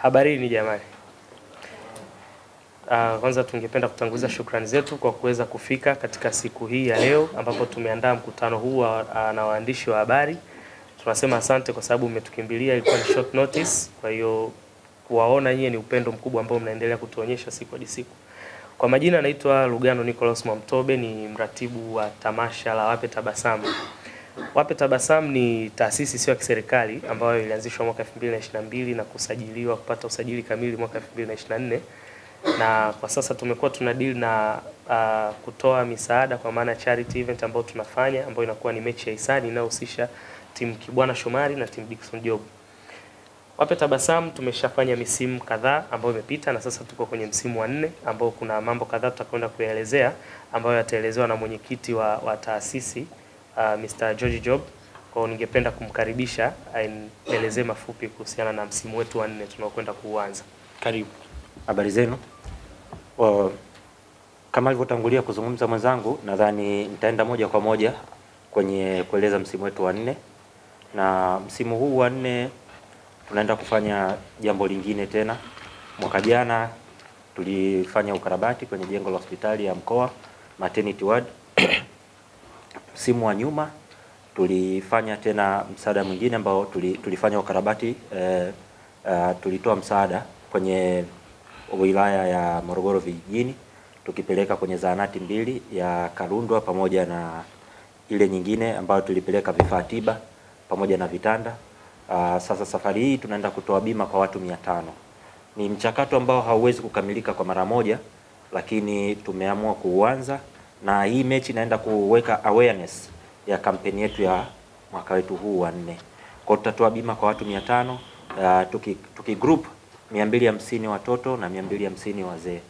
Habarini jamani. Kwanza tungependa kutanguliza shukrani zetu kwa kuweza kufika katika siku hii ya leo ambapo tumeandaa mkutano huu na waandishi wa habari. Tunasema asante kwa sababu umetukimbilia, ilikuwa ni short notice. Kwa hiyo kuwaona nyie ni upendo mkubwa ambao mnaendelea kutuonyesha siku hadi siku. Kwa majina naitwa Lugano Nicholas Mwamtobe, ni mratibu wa tamasha la Wape Tabasamu. Wape Tabasamu ni taasisi sio ya kiserikali ambayo ilianzishwa mwaka 2022 na kusajiliwa kupata usajili kamili mwaka 2024. Na kwa sasa tumekuwa tunadeal na kutoa misaada kwa maana charity event ambayo tunafanya ambayo inakuwa ni mechi ya hisani inayohusisha timu Kibwana Shomari na timu Dickson Job. Wape Tabasamu tumeshafanya misimu kadhaa ambayo imepita na sasa tuko kwenye msimu wa 4 ambao kuna mambo kadhaa tutakwenda kuyaelezea ambayo yataelezewa na mwenyekiti wa taasisi Mr. George Job. Kwa ningependa kumkaribisha aelezee mafupi kuhusiana na msimu wetu wa 4 tunaokwenda kuanza. Karibu. Habari zenu. Kama alivyotangulia kuzungumza mwenzangu, nadhani nitaenda moja kwa moja kwenye kueleza msimu wetu wa 4. Na msimu huu wa 4 tunaenda kufanya jambo lingine tena. Mwaka jana tulifanya ukarabati kwenye jengo la hospitali ya mkoa, maternity ward. Msimu wa nyuma tulifanya tena msaada mwingine ambao tulifanya ukarabati, tulitoa msaada kwenye wilaya ya Morogoro vijijini, tukipeleka kwenye zahanati 2 ya Karundwa pamoja na ile nyingine ambayo tulipeleka vifaa tiba pamoja na vitanda. Sasa safari hii tunaenda kutoa bima kwa watu 500. Ni mchakato ambao hauwezi kukamilika kwa mara moja, lakini tumeamua kuanza, na hii mechi inaenda kuweka awareness ya kampeni yetu ya mwaka wetu huu wa 4. Kwa tutatoa bima kwa watu 500, tuki group 250 watoto na 250 wazee.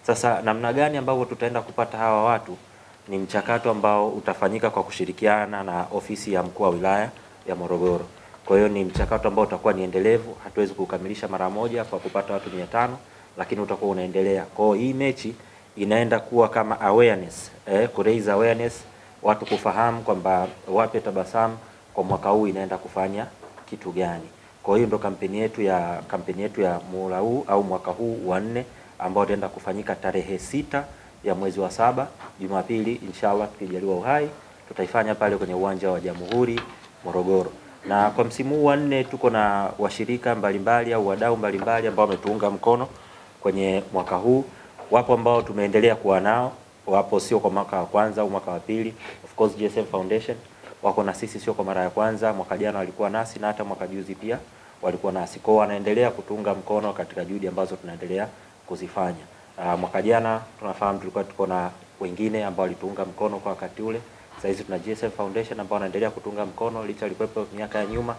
Sasa namna gani ambavyo tutaenda kupata hawa watu ni mchakato ambao utafanyika kwa kushirikiana na ofisi ya mkuu wa wilaya ya Morogoro. Kwa hiyo ni mchakato ambao utakuwa ni endelevu, hatuwezi kukamilisha mara moja kwa kupata watu 500, lakini utakuwa unaendelea. Kwa hiyo hii mechi inaenda kuwa kama awareness, ku raise awareness, watu kufahamu kwamba Wape Tabasamu kwa mwaka huu inaenda kufanya kitu gani. Kwa hiyo ndo kampeni yetu ya muhula huu au mwaka huu wa 4 ambao itaenda kufanyika tarehe 6 ya mwezi wa 7, Jumapili, inshallah tukijaliwa uhai, tutaifanya pale kwenye uwanja wa Jamhuri Morogoro. Na kwa msimu huu wa 4 tuko na washirika mbalimbali au wadau mbalimbali ambao wametuunga mkono kwenye mwaka huu. Wapo ambao tumeendelea kuwa nao, wapo sio kwa mwaka wa kwanza au mwaka wa pili. Of course GSM Foundation wako na sisi sio kwa mara ya kwanza, mwaka jana walikuwa nasi na hata mwaka juzi pia walikuwa nasi. Kwa wanaendelea kutunga mkono katika juhudi ambazo tunaendelea kuzifanya. Mwaka jana tunafahamu tulikuwa tuko na wengine ambao walituunga mkono kwa wakati ule. Sasa hizi tuna GSM Foundation ambao wanaendelea kutunga mkono licha alikuwepo miaka ya nyuma,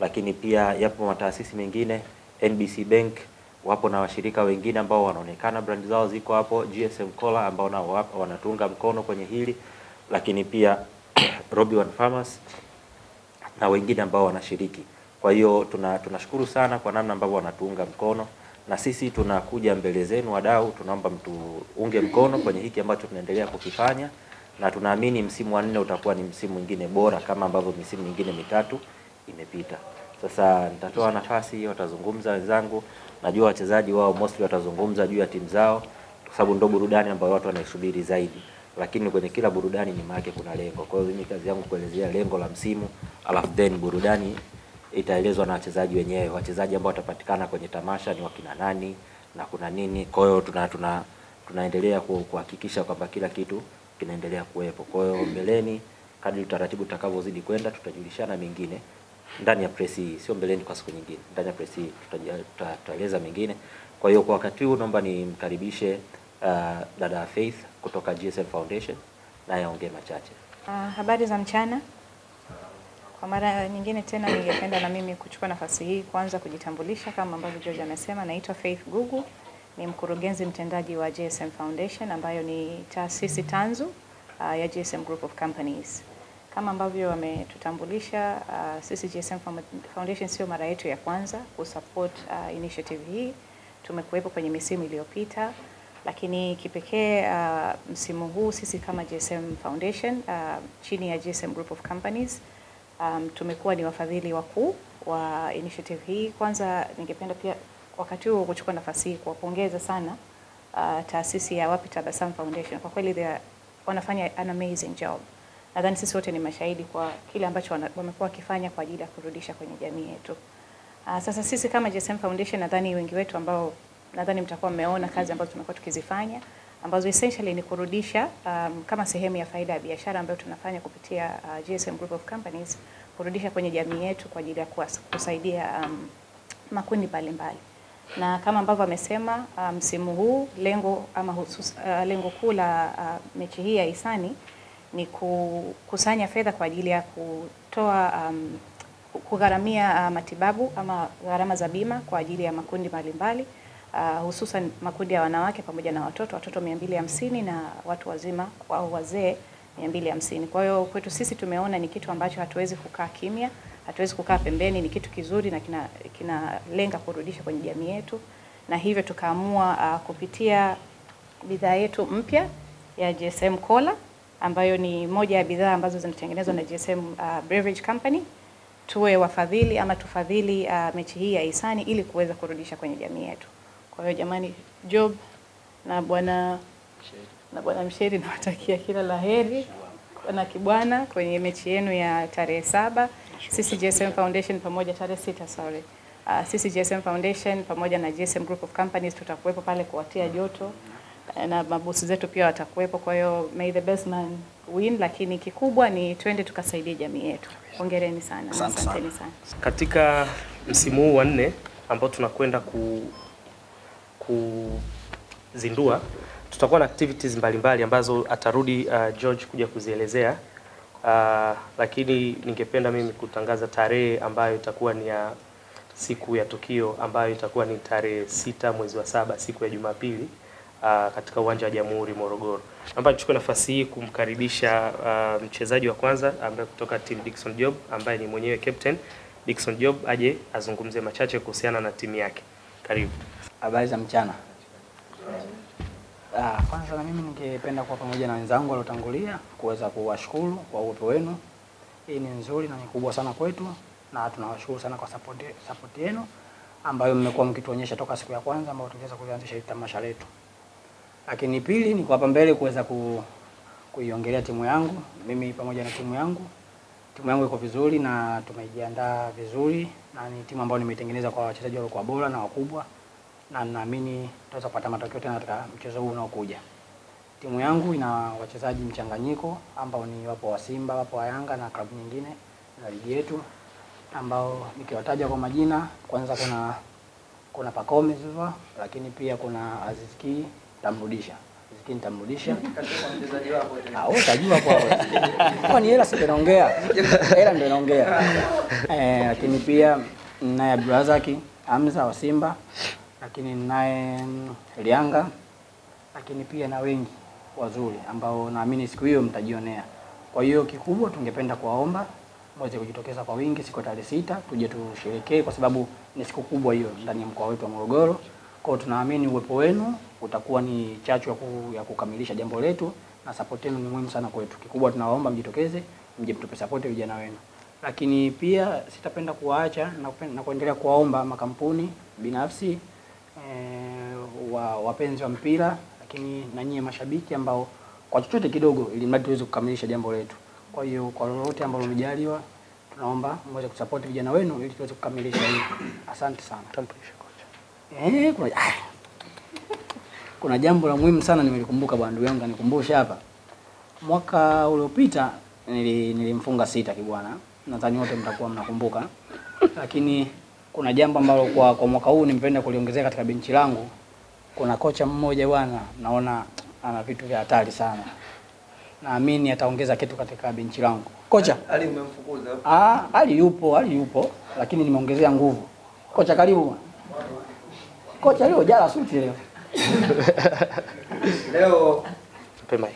lakini pia yapo mataasisi mengine, NBC Bank, wapo na washirika wengine ambao wanaonekana brand zao ziko hapo, GSM Cola ambao nao wanatunga mkono kwenye hili, lakini pia Robi One Farmers na wengine ambao wanashiriki. Kwa hiyo tunashukuru sana kwa namna ambavyo wanatuunga mkono, na sisi tunakuja mbele zenu wadau, tunaomba mtuunge mkono kwenye hiki ambacho tunaendelea kukifanya, na tunaamini msimu wa 4 utakuwa ni msimu mwingine bora kama ambavyo misimu mingine 3 imepita. Sasa nitatoa nafasi watazungumza wenzangu. Najua wachezaji wao mostly watazungumza juu ya timu zao kwa sababu ndio burudani ambayo watu wanaisubiri zaidi. Lakini kwenye kila burudani nyuma yake kuna lengo. Kwa hiyo mimi kazi yangu kuelezea lengo la msimu, alafu then burudani itaelezwa na wachezaji wenyewe. Wachezaji ambao watapatikana kwenye tamasha ni wakina nani na kuna nini. Kwa hiyo tunaendelea kuhakikisha kwamba kila kitu kinaendelea kuwepo. Kwa hiyo mbeleni kadri utaratibu utakavyozidi kwenda tutajulishana mengine ndani ya press hii, sio mbeleni kwa siku nyingine. Ndani ya press hii tutaeleza mengine. Kwa hiyo kwa wakati huu naomba nimkaribishe dada Faith kutoka GSM Foundation na yaongee machache. Habari za mchana. Kwa mara nyingine tena ningependa na mimi kuchukua nafasi hii kwanza kujitambulisha kama ambavyo George amesema. Naitwa Faith Gugu, ni mkurugenzi mtendaji wa GSM Foundation ambayo ni taasisi tanzu ya GSM Group of Companies. Kama ambavyo wametutambulisha, sisi GSM Foundation sio mara yetu ya kwanza kusupport initiative hii. Tumekuwepo kwenye misimu iliyopita, lakini kipekee msimu huu sisi kama GSM Foundation chini ya GSM Group of Companies tumekuwa ni wafadhili wakuu wa initiative hii. Kwanza ningependa pia wakati huo kuchukua nafasi hii kuwapongeza sana taasisi ya Wape Tabasamu Foundation. Kwa kweli wanafanya an amazing job. Nadhani sisi wote ni mashahidi kwa kile ambacho wamekuwa wakifanya kwa ajili ya kurudisha kwenye jamii yetu. Sasa sisi kama GSM Foundation, nadhani wengi wetu ambao nadhani mtakuwa mmeona kazi ambazo tumekuwa tukizifanya, ambazo essentially ni kurudisha kama sehemu ya faida ya biashara ambayo tunafanya kupitia GSM Group of Companies, kurudisha kwenye jamii yetu kwa ajili ya kusaidia makundi mbalimbali. Na kama ambavyo amesema, msimu huu lengo kuu la mechi hii ya hisani ni kukusanya fedha kwa ajili ya kutoa kugharamia matibabu ama gharama za bima kwa ajili ya makundi mbalimbali, hususan makundi ya wanawake pamoja na watoto 250 na watu wazima au wazee 250. Kwa hiyo kwetu sisi tumeona ni kitu ambacho hatuwezi kukaa kimya, hatuwezi kukaa pembeni, ni kitu kizuri na kinalenga kurudisha kwenye jamii yetu, na hivyo tukaamua kupitia bidhaa yetu mpya ya GSM Cola, ambayo ni moja ya bidhaa ambazo zinatengenezwa na GSM Beverage Company, tuwe wafadhili ama tufadhili mechi hii ya hisani ili kuweza kurudisha kwenye jamii yetu. Kwa hiyo jamani, Job na bwana Msheri, nawatakia kila laheri na kibwana kwenye mechi yenu ya tarehe 7. Sisi GSM Foundation pamoja tarehe 6, sorry. Sisi GSM Foundation pamoja na GSM Group of Companies tutakuwepo pale kuwatia joto, na mabosi zetu pia watakuwepo. Kwa hiyo may the best man win, lakini kikubwa ni twende tukasaidie jamii yetu. Hongereni sana. Asanteni sana. Katika msimu huu wa 4 ambao tunakwenda kuzindua, tutakuwa na activities mbalimbali ambazo atarudi George kuja kuzielezea, lakini ningependa mimi kutangaza tarehe ambayo itakuwa ni ya siku ya tukio, ambayo itakuwa ni tarehe 6 mwezi wa 7, siku ya Jumapili, katika uwanja wa Jamhuri Morogoro. Naomba nichukue nafasi hii kumkaribisha mchezaji wa kwanza ambaye kutoka team Dickson Job, ambaye ni mwenyewe captain Dickson Job, aje azungumze machache kuhusiana na timu yake. Karibu. Habari za mchana. Kwanza na mimi ningependa kuwa pamoja na wenzangu waliotangulia kuweza kuwashukuru kwa uwepo wenu. Hii ni nzuri na ni kubwa sana kwetu, na tunawashukuru sana kwa support yenu ambayo mmekuwa mkituonyesha toka siku ya kwanza ambayo tuliweza kuanzisha hili tamasha letu. Lakini pili ni kwa hapa mbele kuweza kuiongelea timu yangu. Mimi pamoja na timu yangu iko vizuri na tumejiandaa vizuri, na ni timu ambayo nimeitengeneza kwa wachezaji walio bora na wakubwa, na naamini tutaweza kupata matokeo tena katika mchezo huu unaokuja. Timu yangu ina wachezaji mchanganyiko ambao ni wapo wa Simba, wapo wa Yanga na klabu nyingine na ligi yetu, ambao nikiwataja kwa majina, kwanza kuna Pacome Zouzoua, lakini pia kuna Azizki nitamrudisha. Katika mchezaji wako utajua kwa kwa ni hela sio naongea. Hela ndio naongea. Lakini pia naye Abdulrazaki Hamza wa Simba, lakini naye Lianga, lakini pia na wengi wazuri ambao naamini siku hiyo mtajionea. Kwa hiyo kikubwa tungependa kuwaomba mweze kujitokeza kwa wingi siku tarehe 6 tuje tusherekee, kwa sababu ni siku kubwa hiyo ndani ya mkoa wetu wa Morogoro. Kwa hiyo tunaamini uwepo wenu utakuwa ni chachu ya kukamilisha jambo letu, na support yenu ni muhimu sana kwetu. Kikubwa tunawaomba mjitokeze, mje mtupe support vijana wenu. Lakini pia sitapenda kuwaacha na kuendelea kuwaomba makampuni binafsi, wapenzi wa mpira, lakini na nyinyi mashabiki ambao kwa chochote kidogo ili mradi tuweze kukamilisha jambo letu. Kwa hiyo kwa lolote ambalo mmejaliwa, tunaomba mweze kusupport vijana wenu ili tuweze kukamilisha hili. Asante sana. Tambulisha kocha. Kuna jambo la muhimu sana nimelikumbuka bwana ndugu yangu anikumbusha hapa. Mwaka uliopita nilimfunga 6 kibwana. Nadhani wote mtakuwa mnakumbuka. Lakini kuna jambo ambalo kwa mwaka huu nimependa kuliongezea katika benchi langu. Kuna kocha mmoja bwana naona ana vitu vya hatari sana. Naamini ataongeza kitu katika benchi langu. Kocha, Ali umemfukuza? Ali yupo, lakini nimeongezea nguvu. Kocha karibu. Kocha leo jala suti leo. Leo Mpe mic.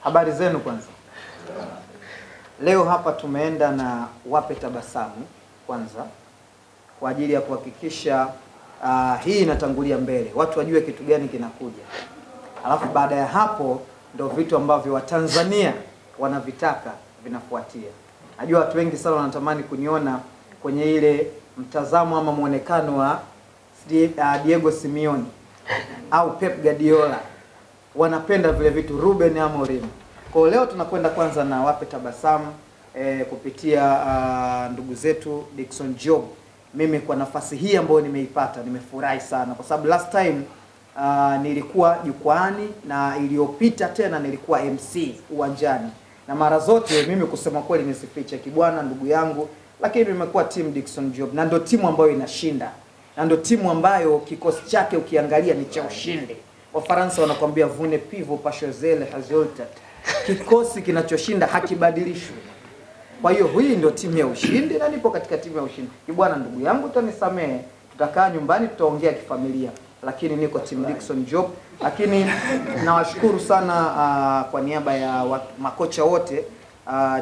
Habari zenu kwanza. Leo hapa tumeenda na Wape Tabasamu kwanza kwa ajili ya kuhakikisha hii inatangulia mbele, watu wajue kitu gani kinakuja. Alafu baada ya hapo ndio vitu ambavyo Watanzania wanavitaka vinafuatia. Najua watu wengi sana wanatamani kuniona kwenye ile mtazamo ama muonekano wa Diego Simeone au Pep Guardiola. Wanapenda vile vitu Ruben Amorim. Kwa leo tunakwenda kwanza na wape tabasamu kupitia ndugu zetu Dickson Job. Mimi kwa nafasi hii ambayo nimeipata nimefurahi sana kwa sababu last time nilikuwa jukwaani na iliyopita tena nilikuwa MC uwanjani. Na mara zote mimi kusema kweli nisifiche Kibwana ndugu yangu, lakini nimekuwa team Dickson Job na ndio timu ambayo inashinda. Na ndio timu ambayo kikosi chake ukiangalia ni cha ushindi. Wafaransa wanakuambia vous ne pouvez pas changer le résultat. Kikosi kinachoshinda hakibadilishwi. Kwa hiyo hii ndio timu ya ushindi na nipo katika timu ya ushindi. Kibwana ndugu yangu utanisamehe, tutakaa nyumbani tutaongea kifamilia, lakini niko team Dickson Job. Lakini nawashukuru sana kwa niaba ya makocha wote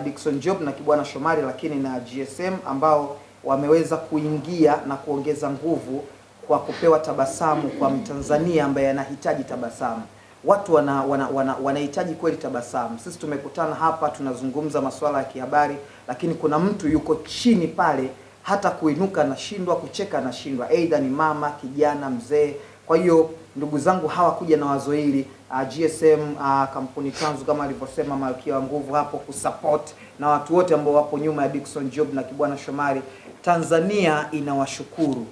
Dickson Job na Kibwana Shomari, lakini na GSM ambao wameweza kuingia na kuongeza nguvu kwa kupewa tabasamu kwa Mtanzania ambaye anahitaji tabasamu. Watu wanahitaji kweli tabasamu. Sisi tumekutana hapa tunazungumza masuala ya kihabari, lakini kuna mtu yuko chini pale hata kuinuka anashindwa, kucheka anashindwa, aidha ni mama, kijana, mzee. Kwa hiyo ndugu zangu hawa kuja na wazo hili GSM kampuni tanzu kama alivyosema Malkia wa Nguvu hapo kusupport na watu wote ambao wapo nyuma ya Dickson Job na Kibwana Shomari. Tanzania inawashukuru.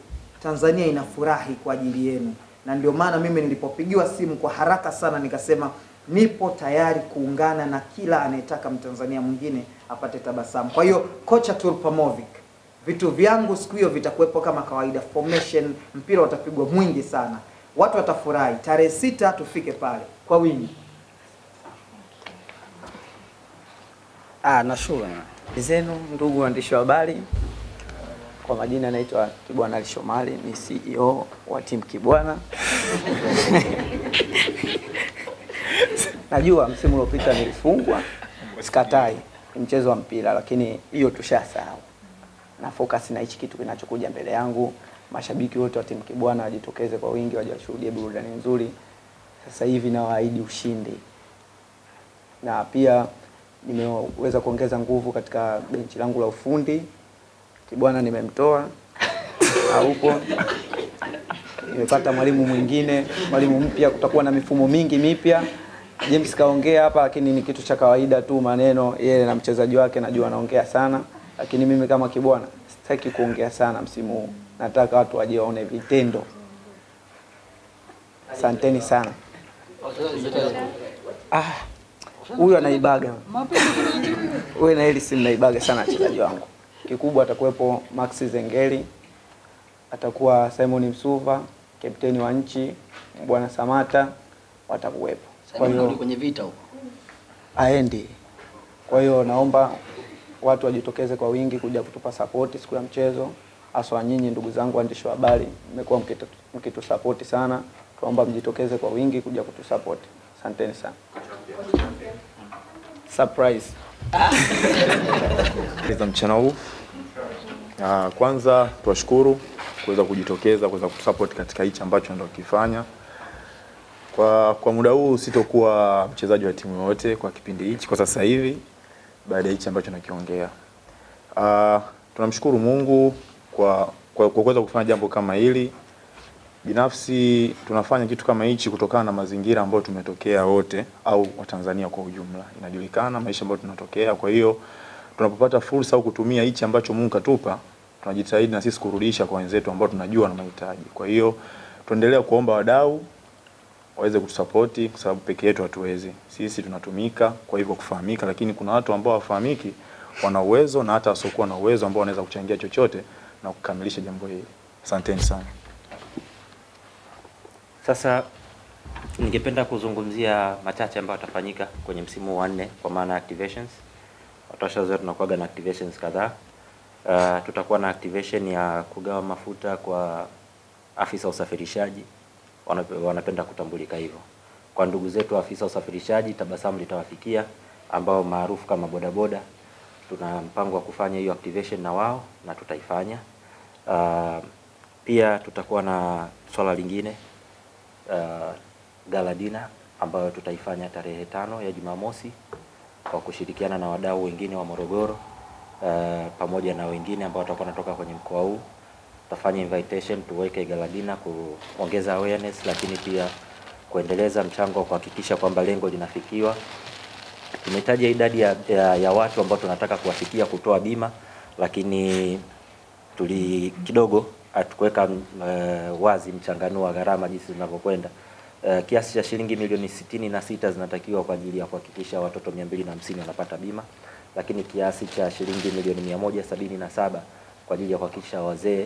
Tanzania inafurahi kwa ajili yenu. Na ndio maana mimi nilipopigiwa simu kwa haraka sana nikasema nipo tayari kuungana na kila anayetaka Mtanzania mwingine apate tabasamu. Kwa hiyo kocha Turpamovic, vitu vyangu siku hiyo vitakuwepo kama kawaida, formation, mpira utapigwa mwingi sana. Watu watafurahi. Tarehe 6 tufike pale kwa wingi. Nashukuru zenu ndugu waandishi wa habari. Kwa majina naitwa Kibwana Shomari, ni CEO wa timu Kibwana. Najua msimu uliopita nilifungwa, sikatai, mchezo wa mpira, lakini hiyo tushasahau. Na focus na hichi kitu kinachokuja mbele yangu. Mashabiki wote wa timu Kibwana wajitokeze kwa wingi, wajashuhudie burudani nzuri. Sasa hivi nawaahidi ushindi. Na pia nimeweza kuongeza nguvu katika benchi langu la ufundi. Kibwana nimemtoa, haupo. Nimepata mwalimu mwingine, mwalimu mpya, kutakuwa na mifumo mingi mipya. James kaongea hapa lakini ni kitu cha kawaida tu, maneno yeye na mchezaji wake najua anaongea sana, lakini mimi kama Kibwana sitaki kuongea sana msimu huu. Nataka watu waje waone vitendo. Asanteni sana. Huyu anaibaga. Wewe na Elisi mnaibaga sana wachezaji wangu. Kikubwa atakuwepo Max Zengeli, atakuwa Simon Msuva, kapteni wa nchi, Bwana Samata watakuwepo. Kwa hiyo kwenye vita huko aende. Kwa hiyo naomba watu wajitokeze kwa wingi kuja kutupa support siku ya mchezo. Hasa nyinyi ndugu zangu waandishi wa habari, mmekuwa mkitusupport sana. Tuomba mjitokeze kwa wingi kuja kutusupport. Asanteni sana. Surprise. Za mchana huu. Kwanza tuwashukuru kuweza kujitokeza, kuweza kusupport katika hichi ambacho ndio kifanya. Kwa muda huu sitokuwa mchezaji wa timu yote kwa kipindi hichi kwa sasa hivi baada ya hichi ambacho nakiongea. Tunamshukuru Mungu kwa kuweza kufanya jambo kama hili. Binafsi tunafanya kitu kama hichi kutokana na mazingira ambayo tumetokea wote au Watanzania kwa ujumla. Inajulikana maisha ambayo tunatokea, kwa hiyo tunapopata fursa au kutumia hichi ambacho Mungu katupa, tunajitahidi na sisi kurudisha kwa wenzetu ambao tunajua na mahitaji. Kwa hiyo tuendelea kuomba wadau waweze kutusupport kwa sababu peke yetu hatuwezi. Sisi tunatumika kwa hivyo kufahamika, lakini kuna watu ambao hawafahamiki, wana uwezo na hata wasiokuwa na uwezo ambao wanaweza kuchangia chochote na kukamilisha jambo hili. Asanteni sana. Sasa ningependa kuzungumzia machache ambayo yatafanyika kwenye msimu wa 4 kwa maana activations. Watashazoea tunakuwa na activations kadhaa. Tutakuwa na activation ya kugawa mafuta kwa afisa usafirishaji. Wanapenda kutambulika hivyo. Kwa ndugu zetu afisa usafirishaji, tabasamu litawafikia ambao maarufu kama bodaboda. Tuna mpango wa kufanya hiyo activation na wao na tutaifanya. Pia tutakuwa na swala lingine gala dinner ambayo tutaifanya tarehe 5 ya Jumamosi kwa kushirikiana na wadau wengine wa Morogoro pamoja na wengine ambao watakuwa wanatoka kwenye mkoa huu. Tutafanya invitation, tuweke gala dinner kuongeza awareness, lakini pia kuendeleza mchango wa kuhakikisha kwamba lengo linafikiwa. Tumetaja idadi ya watu ambao tunataka kuwafikia kutoa bima, lakini kidogo hatukuweka wazi mchanganuo wa gharama jinsi zinavyokwenda. Kiasi cha shilingi milioni 66 zinatakiwa kwa ajili ya kuhakikisha watoto 250 wanapata bima, lakini kiasi cha shilingi milioni 177 kwa ajili ya kuhakikisha wazee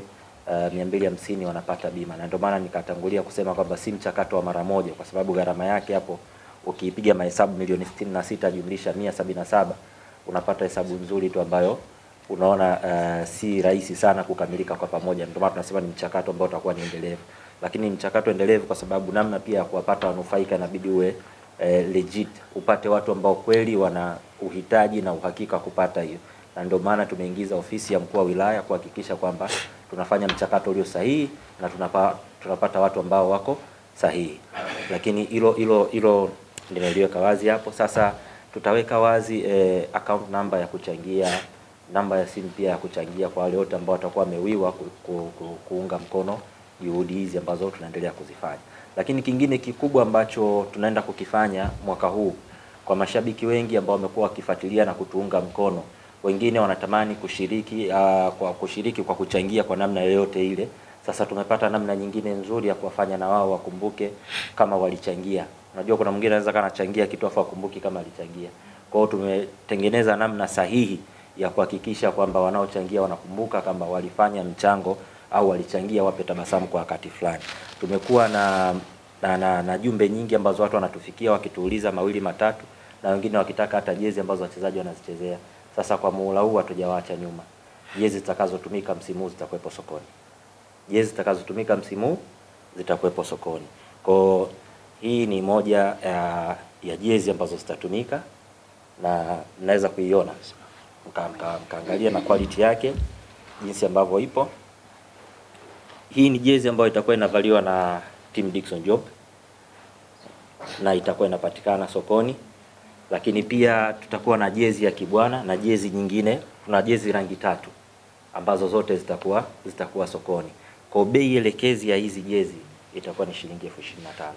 250 wanapata bima. Na ndio maana nikatangulia kusema kwamba si mchakato wa mara moja, kwa sababu gharama yake hapo ukipiga mahesabu milioni 66 jumlisha 177 unapata hesabu nzuri tu ambayo unaona si rahisi sana kukamilika kwa pamoja. Ndio maana tunasema ni mchakato ambao utakuwa ni endelevu. Lakini mchakato endelevu kwa sababu namna pia ya kuwapata wanufaika inabidi uwe legit, upate watu ambao kweli wana uhitaji na uhakika kupata hiyo. Na ndio maana tumeingiza ofisi ya mkuu wa wilaya kuhakikisha kwamba tunafanya mchakato ulio sahihi na tunapata watu ambao wako sahihi. Lakini hilo nimeliweka wazi hapo. Sasa tutaweka wazi account number ya kuchangia, namba ya simu pia ya kuchangia kwa wale wote ambao watakuwa wamewiwa kuunga mkono juhudi hizi ambazo tunaendelea kuzifanya. Lakini kingine kikubwa ambacho tunaenda kukifanya mwaka huu, kwa mashabiki wengi ambao wamekuwa wakifuatilia na kutuunga mkono, wengine wanatamani kushiriki kwa kuchangia kwa namna yoyote ile. Sasa tumepata namna nyingine nzuri ya kuwafanya na wao wakumbuke kama walichangia. Unajua kuna mwingine anaweza kanachangia kitu afa akumbuki kama alichangia. Kwa hiyo tumetengeneza namna sahihi ya kuhakikisha kwamba wanaochangia wanakumbuka kama walifanya mchango au walichangia, wape tabasamu kwa wakati fulani. Tumekuwa na jumbe nyingi ambazo watu wanatufikia wakituuliza mawili matatu, na wengine wakitaka hata jezi ambazo wachezaji wanazichezea. Sasa kwa muhula huu hatujawaacha nyuma. Jezi zitakazotumika msimu zitakuwepo sokoni. Jezi zitakazotumika msimu zitakuwepo sokoni. Kwa hii ni moja ya jezi ambazo zitatumika na mnaweza kuiona. Mkaangalia na quality yake jinsi ambavyo ipo. Hii ni jezi ambayo itakuwa inavaliwa na Team Dickson Job na itakuwa inapatikana sokoni. Lakini pia tutakuwa na jezi ya kibwana na jezi nyingine. Tuna jezi rangi 3 ambazo zote zitakuwa sokoni. Kwa bei elekezi ya hizi jezi itakuwa ni shilingi 25,000.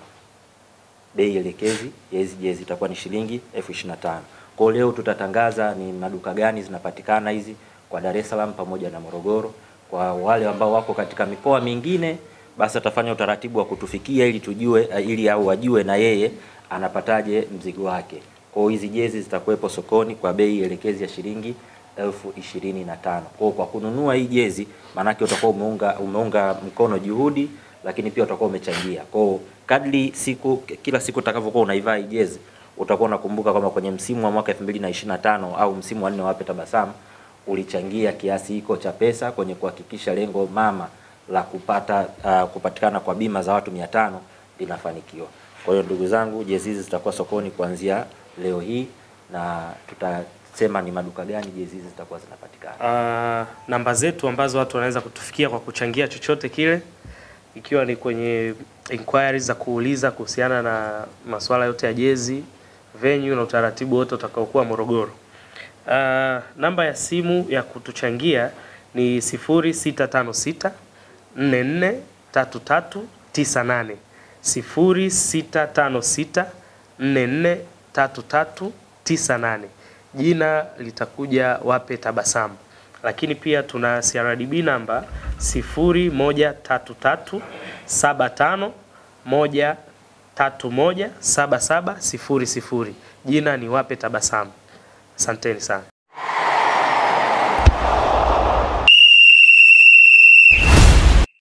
Bei elekezi ya hizi jezi itakuwa ni shilingi 25,000. Kwa leo tutatangaza ni maduka gani zinapatikana hizi kwa Dar es Salaam pamoja na Morogoro. Kwa wale ambao wako katika mikoa mingine, basi atafanya utaratibu wa kutufikia ili tujue, ili au wajue na yeye anapataje mzigo wake. Kwa hizi jezi zitakuwepo sokoni kwa bei elekezi ya shilingi 25,000. Kwa kununua hii jezi maana yake utakuwa umeunga mkono juhudi, lakini pia utakuwa umechangia. Kwa kadri kila siku utakavyokuwa unaivaa hii jezi, utakuwa unakumbuka kwamba kwenye msimu wa mwaka 2025 au msimu wa 4 Wape Tabasamu ulichangia kiasi hiko cha pesa kwenye kuhakikisha lengo mama la kupatikana kwa bima za watu 500 linafanikiwa. Kwa hiyo ndugu zangu, jezi hizi zitakuwa sokoni kuanzia leo hii na tutasema ni maduka gani jezi hizi zitakuwa zinapatikana. Namba zetu ambazo watu wanaweza kutufikia kwa kuchangia chochote kile, ikiwa ni kwenye inquiries za kuuliza kuhusiana na masuala yote ya jezi, venue na utaratibu wote utakaokuwa Morogoro. Namba ya simu ya kutuchangia ni 0656 44 3398. 0656 44 3398. Jina litakuja Wape Tabasamu. Lakini pia tuna CRDB namba 0133 75 131 7700. Jina ni Wape Tabasamu. Asanteni sana.